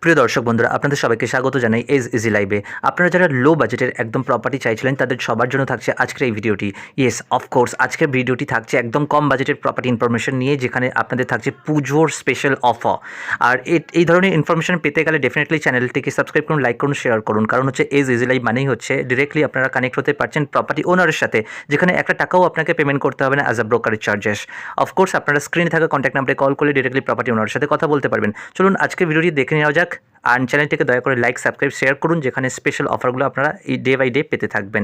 প্রিয় দর্শক বন্ধুরা, আপনাদের সবাইকে স্বাগত জানাই এজ ইজি লাইভে। আপনারা যারা লো বাজেটের একদম প্রপার্টি চাইছিলেন তাদের সবার জন্য থাকছে আজকের এই ভিডিওটি। ইয়েস, অফকোর্স আজকের ভিডিওটি থাকছে একদম কম বাজেটের প্রপার্টি ইনফরমেশন নিয়ে, যেখানে আপনাদের থাকছে পুজোর স্পেশাল অফার। আর এই ধরনের ইনফরমেশন পেতে গেলে ডেফিনেটলি চ্যানেলটিকে সাবস্ক্রাইব করুন, লাইক করুন, শেয়ার করুন। কারণ হচ্ছে এজ ইজি লাইভ মানেই হচ্ছে ডিরেক্টলি আপনারা কানেক্ট হতে পারছেন প্রপার্টি ওনারের সাথে, যেখানে একটা টাকাও আপনাকে পেমেন্ট করতে হবে না as a brokerage charges. Of course আপনারা স্ক্রিনে থাকা কন্ট্যাক্ট নাম্বারে কল করলে ডিরেক্টলি প্রপার্টি ওনারের সাথে কথা বলতে পারবেন। চলুন আজকের ভিডিওটি দেখে নেওয়া যাক। আর চ্যানেলটিকে দয়া করে লাইক, সাবস্ক্রাইব, শেয়ার করুন, যেখানে স্পেশাল অফারগুলো আপনারা এই ডে বাই ডে পেতে থাকবেন।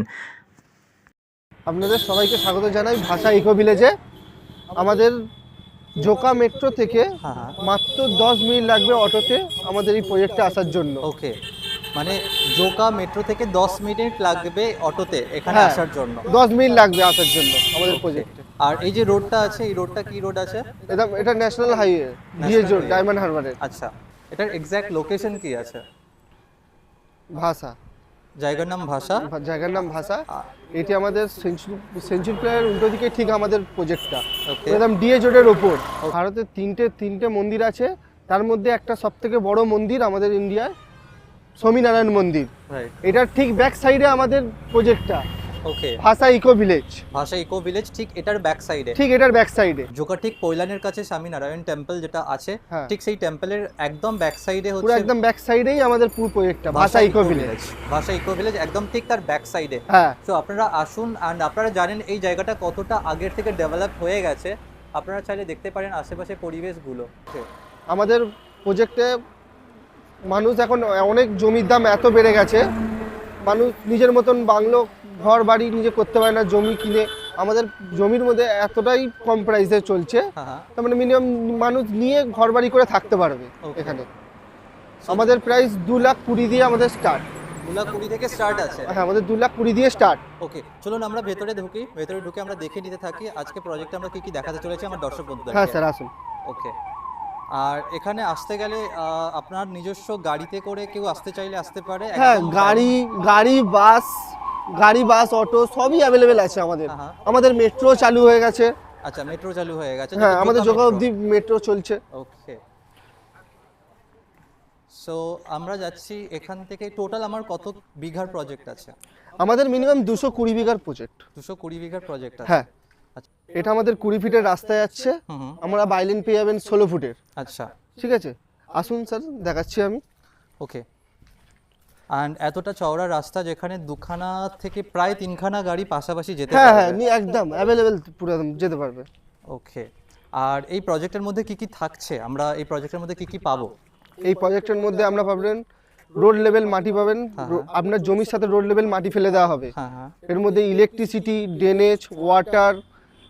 আপনাদের সবাইকে স্বাগত জানাই ভাষা ইকো ভিলেজে। আমাদের জোকা মেট্রো থেকে মাত্র 10 মিনিট লাগবে অটোতে আমাদের এই প্রজেক্টে আসার জন্য। ওকে, মানে জোকা মেট্রো থেকে 10 মিনিট লাগবে অটোতে এখানে আসার জন্য। 10 মিনিট লাগবে আসার জন্য আমাদের প্রজেক্টে। আর এই যে রোডটা আছে, এই রোডটা কি রোড আছে? এটা ন্যাশনাল হাইওয়ে, ডিএজ রোড, ডায়মন্ড হারবারের। আচ্ছা, এটার এক্স্যাক্ট লোকেশন কি আছে? ভাষা, জায়গার নাম ভাষা। জায়গার নাম ভাষা। এটি আমাদের সেঞ্চুরি প্লেয়ার উল্টো দিকে ঠিক আমাদের প্রজেক্টটা, একদম ডিএজ রোডের ওপর। ভারতের তিনটে মন্দির আছে, তার মধ্যে একটা সবথেকে বড় মন্দির আমাদের ইন্ডিয়ার স্বামীনারায়ণ মন্দির। এটার ঠিক ব্যাক সাইডে আমাদের প্রজেক্টটা। ওকে, ভাষা ইকো ভিলেজ। ভাষা ইকো ভিলেজ ঠিক এটার ব্যাক সাইডে। ঠিক এটার ব্যাক সাইডে জোকা ঠিক পৈলানের কাছে স্বামীনারায়ণ টেম্পল যেটা আছে, ঠিক সেই টেম্পলের একদম ব্যাক সাইডে পুরো হচ্ছে একদম ব্যাক সাইডেই আমাদের পুরো প্রজেক্টটা ভাষা ইকো ভিলেজ। ভাষা ইকো ভিলেজ একদম ঠিক তার ব্যাক সাইডে। হ্যাঁ, তো আপনারা আসুন। অ্যান্ড আপনারা জানেন এই জায়গাটা কতটা আগের থেকে ডেভেলপ হয়ে গেছে। আপনারা চাইলে দেখতে পারেন আশেপাশে পরিবেশগুলো। আমাদের প্রজেক্টে মানুষ এখন অনেক জমির দাম এত বেড়ে গেছে, মানুষ নিজের মতন বাংলো ঘর বাড়ি নিজে করতে পারে না, জমি কিনে। আমাদের জমির মধ্যে এতটাই কম প্রাইসে চলছে, তার মানে মিনিমাম মানুষ নিয়ে ঘর বাড়ি করে থাকতে পারবে এখানে। আমাদের প্রাইস 2,20,000 দিয়ে আমাদের স্টার্ট। 2,20,000 থেকে স্টার্ট আছে? হ্যাঁ, আমাদের 2,20,000 দিয়ে স্টার্ট। ওকে, চলুন আমরা ভেতরে ঢুকে আমরা দেখে নিতে থাকি আজকে প্রজেক্টে আমরা কি কি দেখাতে চলেছি আমার দর্শক বন্ধুদের। হ্যাঁ স্যার, আসুন। ওকে, আর এখানে আসতে গেলে আপনার নিজস্ব গাড়িতে করে কেউ আসতে চাইলে আসতে পারে? হ্যাঁ, গাড়ি বাস অটো সবই অ্যাভেলেবেল আছে আমাদের। আমাদের মেট্রো চালু হয়ে গেছে। আচ্ছা, মেট্রো চালু হয়ে গেছে? হ্যাঁ, আমাদের জোকা অবধি মেট্রো চলছে। ওকে, সো আমরা যাচ্ছি এখান থেকে। টোটাল আমার কত বিঘার প্রজেক্ট আছে? আমাদের মিনিমাম 220 বিঘার প্রজেক্ট। 220 বিঘার প্রজেক্ট আছে? হ্যাঁ, আচ্ছা। এটা আমাদের 20 ফিটের রাস্তায় যাচ্ছে। আমরা বাইলেন পেয়ে যাবেন 16 ফুটের। আচ্ছা, ঠিক আছে, আসুন স্যার, দেখাচ্ছি আমি। ওকে, অ্যান্ড এতটা চওড়া রাস্তা যেখানে দুখানা থেকে প্রায় 3খানা গাড়ি পাশাপাশি যেতে পারবে? হ্যাঁ, একদম অ্যাভেলেবেল, পুরো একদম যেতে পারবে। ওকে, আর এই প্রজেক্টের মধ্যে কি কি থাকছে? আমরা এই প্রজেক্টের মধ্যে কি কি পাবো? এই প্রজেক্টের মধ্যে আমরা পাবেন রোড লেভেল মাটি পাবেন। আপনার জমির সাথে রোড লেভেল মাটি ফেলে দেওয়া হবে। এর মধ্যে ইলেকট্রিসিটি, ড্রেনেজ, ওয়াটার,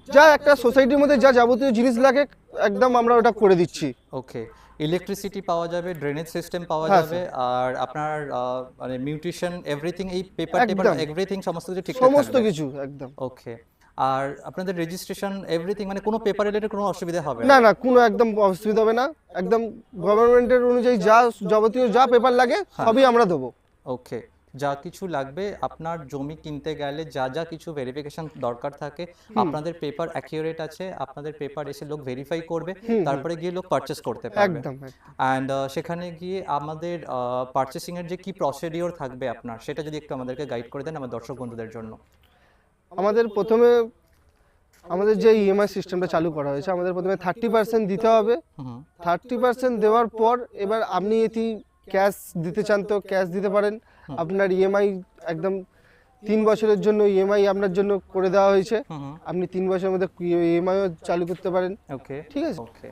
যা একটা সোসাইটির মধ্যে যা যাবতীয় জিনিস লাগে একদম আমরা ওটা করে দিচ্ছি। ওকে, ইলেকট্রিসিটি পাওয়া যাবে, ড্রেনেজ সিস্টেম পাওয়া যাবে, আর আপনার মানে মিউটেশন এভরিথিং, এই পেপার এভরিথিং সমস্ত কিছু ঠিকঠাক থাকবে? সমস্ত কিছু একদম। ওকে, আর আপনাদের রেজিস্ট্রেশন এভরিথিং, মানে কোনো পেপার রিলেটেড কোনো অসুবিধা হবে না? না, কোনো একদম অসুবিধা হবে না। একদম গভর্নমেন্টের অনুযায়ী যা যাবতীয় যা পেপার লাগে সবই আমরা দেবো। ওকে, যা কিছু লাগবে আপনার জমি কিনতে গেলে যা যা কিছু ভেরিফিকেশন দরকার থাকে, আপনাদের পেপার অ্যাকিউরেট আছে, আপনাদের পেপার এসে লোক ভেরিফাই করবে, তারপরে গিয়ে লোক পারচেস করতে পারবে। একদম। অ্যান্ড সেখানে গিয়ে আমাদের পারচেসিং এর যে কি প্রসিডিওর থাকবে আপনার, সেটা যদি একটু আমাদেরকে গাইড করে দেন আমার দর্শক বন্ধুদের জন্য। আমাদের প্রথমে আমাদের যে ইএমআই সিস্টেমটা চালু করা হয়েছে, আমাদের প্রথমে 30% দিতে হবে। 30% দেওয়ার পর এবার আপনি যদি ক্যাশ দিতে চান তো ক্যাশ দিতে পারেন। আপনার ইএমআই একদম 3 বছরের জন্য ইএমআই আপনার জন্য করে দেওয়া হয়েছে। আপনি 3 বছরের মধ্যে ইএমআইও চালু করতে পারেন। ওকে, ঠিক আছে। ওকে,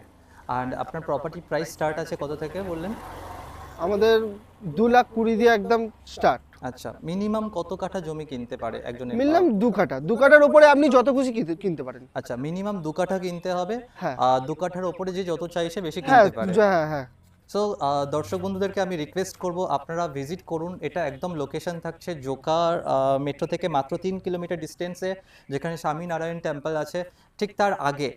অ্যান্ড আপনার প্রপার্টি প্রাইস স্টার্ট আছে কত থেকে বললেন? আমাদের 2,20,000 দিয়ে একদম স্টার্ট। আচ্ছা, মিনিমাম কত কাঠা জমি কিনতে পারে একজন? মিনিমাম 2 কাঠা। 2 কাঠার উপরে আপনি যত খুশি কিনতে পারেন। আচ্ছা, মিনিমাম 2 কাঠা কিনতে হবে। হ্যাঁ, 2 কাঠার উপরে যে যত চাইছে বেশি কিনতে পারে। হ্যাঁ হ্যাঁ। সো দর্শক বন্ধুদেরকে আমি রিকোয়েস্ট করব আপনারা ভিজিট করুন। এটা একদম লোকেশন থাকছে জোকার মেট্রো থেকে মাত্র 3 কিলোমিটার ডিস্টেন্সে, যেখানে স্বামীনারায়ণ টেম্পল আছে ঠিক তার আগে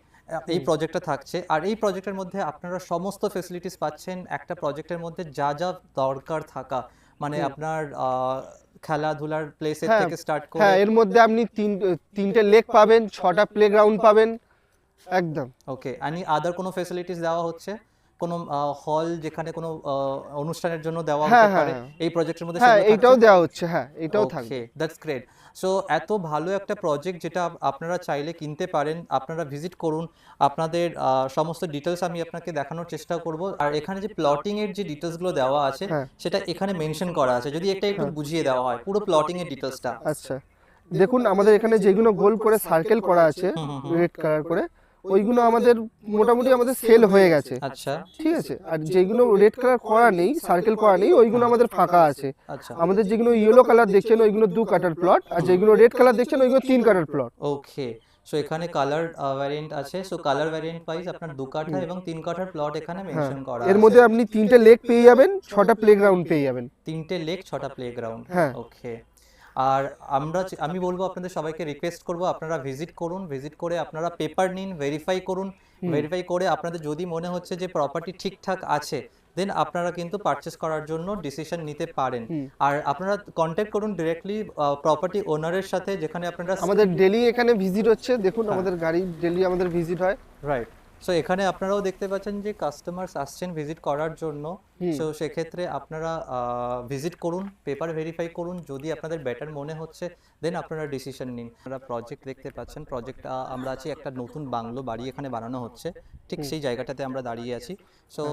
এই প্রজেক্টটা থাকছে। আর এই প্রজেক্টের মধ্যে আপনারা সমস্ত ফেসিলিটিস পাচ্ছেন। একটা প্রজেক্টের মধ্যে যা যা দরকার থাকা, মানে আপনার খেলাধুলার প্লেসের থেকে স্টার্ট করে। হ্যাঁ, এর মধ্যে আপনি 3টে লেক পাবেন, 6টা প্লেগ্রাউন্ড পাবেন একদম। ওকে, আদার কোনো ফেসিলিটিস দেওয়া হচ্ছে কোনো হল যেখানে কোনো অনুষ্ঠানের জন্য দেওয়া হ্যাঁ, হতে পারে হ্যাঁ, এই প্রজেক্টের মধ্যে হ্যাঁ সেগুলো এইটাও থাকছে? দেওয়া হচ্ছে, হ্যাঁ এটাও থাকবে। ওকে, দ্যাটস গ্রেট। সো এত ভালো একটা প্রজেক্ট যেটা আপনারা চাইলে কিনতে পারেন, আপনারা ভিজিট করুন। আপনাদের সমস্ত ডিটেলস আমি আপনাকে দেখানোর চেষ্টা করব। আর এখানে যে প্লটিং এর যে ডিটেলসগুলো দেওয়া আছে হ্যাঁ, সেটা এখানে মেনশন করা আছে। যদি এটা একটু বুঝিয়ে দেওয়া হয় পুরো প্লটিং এর ডিটেলসটা। আচ্ছা দেখুন আমাদের এখানে যেগুলো গোল করে সার্কেল করা আছে হুম হুম হুম। রেড কালার করে, ওইগুলো আমাদের মোটামুটি আমাদের সেল হয়ে গেছে, আচ্ছা ঠিক আছে। আর যেগুলো রেড কালার করা নেই, সার্কেল করা নেই, ওইগুলো আমাদের ফাঁকা আছে। আচ্ছা। আমাদের যেগুলো ইয়েলো কালার দেখছেন ওইগুলো 2 কাটার প্লট, আর যেগুলো রেড কালার দেখছেন ওইগুলো 3 কাটার প্লট। ওকে, সো এখানে কালার ভ্যারিয়েন্ট আছে। সো কালার ভ্যারিয়েন্ট ওয়াইজ আপনার 2 কাঠা এবং 3 কাঠার প্লট এখানে হ্যাঁ, মেনশন করা এর আছে। মধ্যে আপনি 3টে লেক পেয়ে যাবেন, 6টা প্লেগ্রাউন্ড পেয়ে যাবেন। 3টে লেক 6টা প্লেগ্রাউন্ড। হ্যাঁ। ওকে। আর আমি বলবো আপনাদের সবাইকে রিকোয়েস্ট করব আপনারা ভিজিট করুন, ভিজিট করে আপনারা পেপার নিন, ভেরিফাই করুন, ভেরিফাই করে আপনাদের যদি মনে হচ্ছে যে প্রপার্টি ঠিকঠাক আছে দেন আপনারা কিন্তু পারচেস করার জন্য ডিসিশন নিতে পারেন। আর আপনারা কন্ট্যাক্ট করুন ডিরেক্টলি প্রপার্টি ওনারের সাথে, যেখানে আপনারা আমাদের ডেলি এখানে ভিজিট হচ্ছে, দেখুন আমাদের গাড়ি ডেলি আমাদের ভিজিট হয়। রাইট। সো এখানে আপনারাও দেখতে পাচ্ছেন যে কাস্টমার্স আসছেন ভিজিট করার জন্য। সো সেক্ষেত্রে আপনারা ভিজিট করুন, পেপার ভেরিফাই করুন, যদি আপনাদের বেটার মনে হচ্ছে দেন আপনারা ডিসিশন নিন। আপনারা প্রজেক্ট দেখতে পাচ্ছেন, প্রজেক্ট আমরা আছি একটা নতুন বাংলো বাড়ি এখানে বানানো হচ্ছে, ঠিক সেই জায়গাটাতে আমরা দাঁড়িয়ে আছি। সো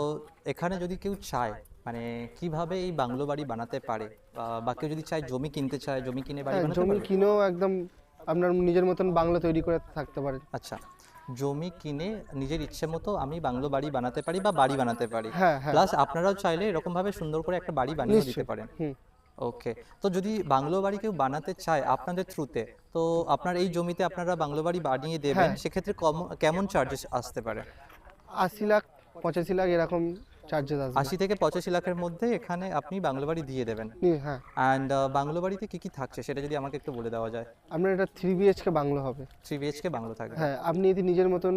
এখানে যদি কেউ চায় মানে কিভাবে এই বাংলো বাড়ি বানাতে পারে, বা কেউ যদি চায় জমি কিনতে চায়, জমি কিনে বাড়ি হ্যাঁ, বানাতে জমি পারে? কিনেও একদম আপনার নিজের মতন বাংলা তৈরি করে থাকতে পারেন। আচ্ছা, জমি কিনে নিজের ইচ্ছে মতো আমি বাংলো বাড়ি বানাতে পারি বা বাড়ি বানাতে পারি। হ্যাঁ, হ্যাঁ, প্লাস আপনারাও চাইলে এরকম ভাবে সুন্দর করে একটা বাড়ি বানিয়ে দিতে নিশ্চয়ই। পারেন। হুম। ওকে, তো যদি বাংলো বাড়ি কেউ বানাতে চায় আপনাদের থ্রুতে, তো আপনার এই জমিতে আপনারা বাংলো বাড়ি বানিয়ে দেবেন, হ্যাঁ। সেক্ষেত্রে কেমন চার্জেস আসতে পারে? 80 লাখ 85 লাখ এরকম চার্জেস আসবে। 80 থেকে 85 লাখের মধ্যে এখানে আপনি বাংলো বাড়ি দিয়ে দেবেন। হ্যাঁ, অ্যান্ড বাংলো বাড়িতে কি কি থাকছে সেটা যদি আমাকে একটু বলে দেওয়া যায়। আপনার এটা 3 বিএইচকে বাংলো হবে। 3 বিএইচকে বাংলো থাকবে। হ্যাঁ, আপনি যদি নিজের মতন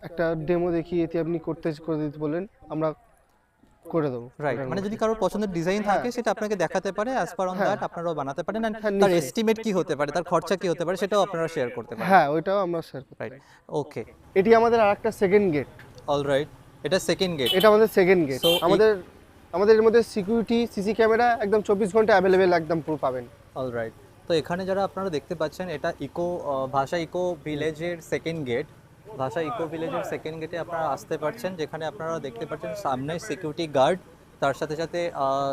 একটা ডেমো দেখিয়ে এতে আপনি করে দিতে বলেন, আমরা করে দেবো। রাইট, মানে যদি কারোর পছন্দের ডিজাইন থাকে সেটা আপনাকে দেখাতে পারে, অ্যাজ পার অন হ্যাঁ। দ্যাট আপনারাও বানাতে পারেন। And হ্যাঁ, তার নিশ্চয়ই। এস্টিমেট কি হতে পারে, তার খরচা কি হতে পারে সেটাও আপনারা শেয়ার করতে পারেন। হ্যাঁ, ওইটাও আমরা শেয়ার করতে রাইট, পারি। ওকে, এটি আমাদের আরেকটা সেকেন্ড গেট। অলরাইট। এটা সেকেন্ড গেট। এটা আমাদের সেকেন্ড গেট। So, আমাদের এর মধ্যে সিকিউরিটি, সিসি ক্যামেরা একদম 24 ঘন্টা অ্যাভেলেবেল একদম পুরো পাবেন। অলরাইট, তো এখানে যারা আপনারা দেখতে পাচ্ছেন এটা ভাষা ইকো ভিলেজের সেকেন্ড গেট। ভাষা ইকো ভিলেজের সেকেন্ড গেটে আপনারা আসতে পারছেন, যেখানে আপনারা দেখতে পাচ্ছেন সামনে সিকিউরিটি গার্ড, তার সাথে সাথে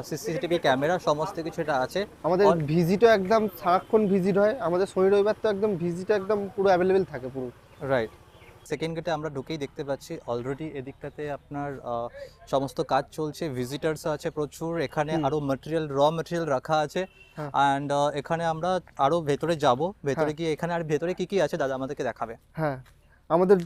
সিসিটিভি ক্যামেরা সমস্ত কিছু এটা আছে। আমাদের ভিজিটও একদম সারাক্ষণ ভিজিট হয়। আমাদের শনি রবিবার তো একদম ভিজিট একদম পুরো অ্যাভেলেবেল থাকে পুরো। রাইট, সেকেন্ড গেটে আমরা ঢুকেই দেখতে পাচ্ছি অলরেডি এদিকটাতে আপনার সমস্ত কাজ চলছে, ভিজিটার্স আছে প্রচুর, এখানে আরো র ম্যাটেরিয়াল রাখা আছে। হ্যাঁ। অ্যান্ড এখানে আমরা আরো ভেতরে যাব, ভেতরে গিয়ে এখানে আর ভেতরে কি কি আছে দাদা আমাদেরকে দেখাবে। হ্যাঁ, আমাদের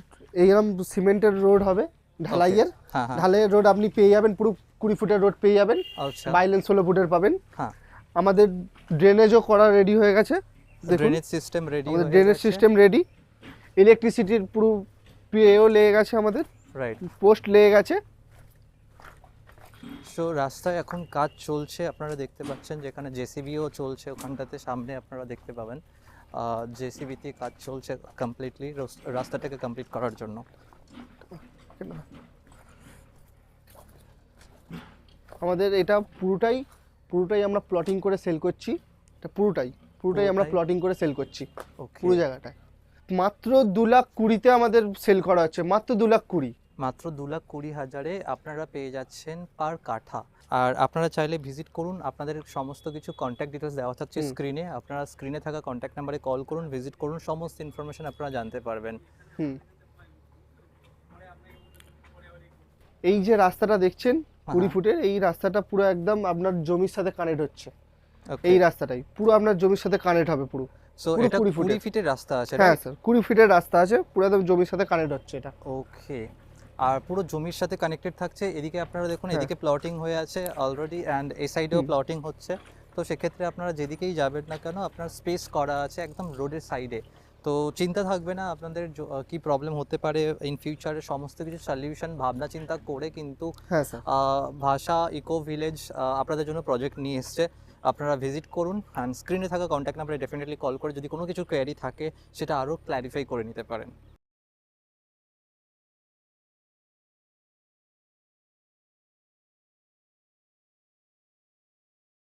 এইরকম সিমেন্টের রোড হবে, ঢালাইয়ের। হ্যাঁ হ্যাঁ। ঢালাইয়ের রোড আপনি পেয়ে যাবেন, পুরো 20 ফুটের রোড পেয়ে যাবেন। আচ্ছা। বাইলেন 16 ফুটের পাবেন। হ্যাঁ, আমাদের ড্রেনেজও করা রেডি হয়ে গেছে, দেখুন ড্রেনেজ সিস্টেম রেডি। আমাদের ড্রেনেজ সিস্টেম রেডি। ইলেকট্রিসিটির পুরো পিএও লেগে গেছে, আমাদের রাইট। পোস্ট লেগে গেছে। সো রাস্তায় এখন কাজ চলছে, আপনারা দেখতে পাচ্ছেন, যেখানে জেসিবিও চলছে ওখানটাতে, সামনে আপনারা দেখতে পাবেন জেসিবিতে কাজ চলছে কমপ্লিটলি রাস্তাটাকে কমপ্লিট করার জন্য। আমাদের এটা পুরোটাই আমরা প্লটিং করে সেল করছি। এটা পুরোটাই আমরা প্লটিং করে সেল করছি ওকে, পুরো জায়গাটায়। মাত্র 2,20,000-তে আমাদের সেল করা হচ্ছে, মাত্র 2,20,000। মাত্র 2,20,000-এ আপনারা পেয়ে যাচ্ছেন পার কাঠা। আর আপনারা চাইলে ভিজিট করুন, আপনাদের সমস্ত কিছু কন্ট্যাক্ট ডিটেলস দেওয়া থাকছে স্ক্রিনে, আপনারা স্ক্রিনে থাকা কন্ট্যাক্ট নাম্বারে কল করুন, ভিজিট করুন, সমস্ত ইনফরমেশন আপনারা জানতে পারবেন। হুম, এই যে রাস্তাটা দেখছেন 20 ফুটের, এই রাস্তাটা পুরো একদম আপনার জমির সাথে কানেক্ট হচ্ছে। এই রাস্তাটাই পুরো আপনার জমির সাথে কানেক্ট হবে পুরো। সো পুরো এটা 20 20 ফিটের রাস্তা আছে। হ্যাঁ স্যার, 20 ফিটের রাস্তা আছে, পুরো একদম জমির সাথে কানেক্ট হচ্ছে এটা। ওকে, আর পুরো জমির সাথে কানেক্টেড থাকছে। এদিকে আপনারা দেখুন, এদিকে প্লটিং হয়ে আছে অলরেডি, অ্যান্ড এই সাইডেও প্লটিং হচ্ছে। তো সেক্ষেত্রে আপনারা যেদিকেই যাবেন না কেন আপনার স্পেস করা আছে একদম রোডের সাইডে, তো চিন্তা থাকবে না আপনাদের কি প্রবলেম হতে পারে ইন ফিউচারে, সমস্ত কিছু সলিউশন ভাবনা চিন্তা করে কিন্তু হ্যাঁ স্যার। ভাষা ইকো ভিলেজ আপনাদের জন্য প্রজেক্ট নিয়ে এসছে। আপনারা ভিজিট করুন, অ্যান্ড স্ক্রিনে থাকা কন্ট্যাক্ট নাম্বারে ডেফিনেটলি কল করে যদি কোনো কিছু কোয়ারি থাকে সেটা আরও ক্ল্যারিফাই করে নিতে পারেন।